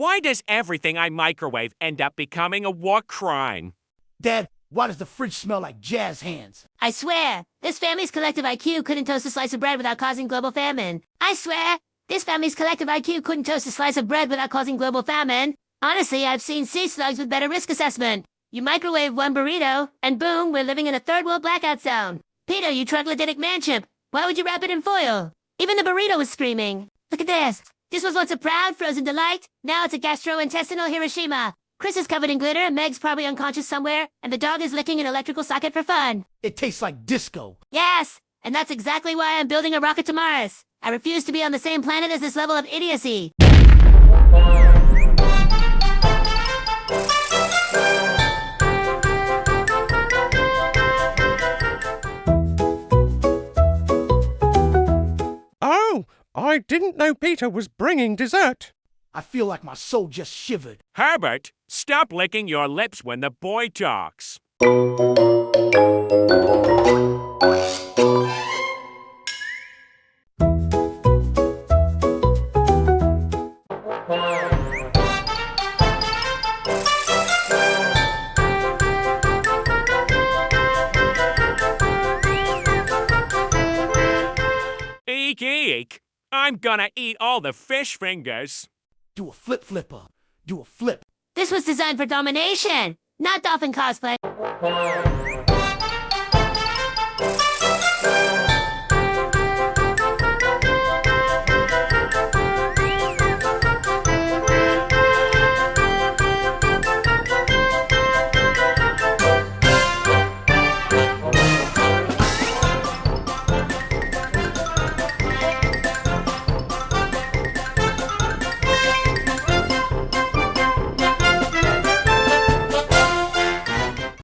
Why does everything I microwave end up becoming a war crime? Dad, why does the fridge smell like jazz hands? I swear, this family's collective IQ couldn't toast a slice of bread without causing global famine. I swear, this family's collective IQ couldn't toast a slice of bread without causing global famine. Honestly, I've seen sea slugs with better risk assessment. You microwave one burrito, and boom, we're living in a third world blackout zone. Peter, you troglodytic man-chimp. Why would you wrap it in foil? Even the burrito was screaming. Look at this. This was once a proud, frozen delight. Now it's a gastrointestinal Hiroshima. Chris is covered in glitter, Meg's probably unconscious somewhere, and the dog is licking an electrical socket for fun. It tastes like disco. Yes, and that's exactly why I'm building a rocket to Mars. I refuse to be on the same planet as this level of idiocy. Oh, I didn't know Peter was bringing dessert. I feel like my soul just shivered. Herbert, stop licking your lips when the boy talks. Eek, eek. I'm gonna eat all the fish fingers. Do a flip flipper. Do a flip. This was designed for domination, not dolphin cosplay.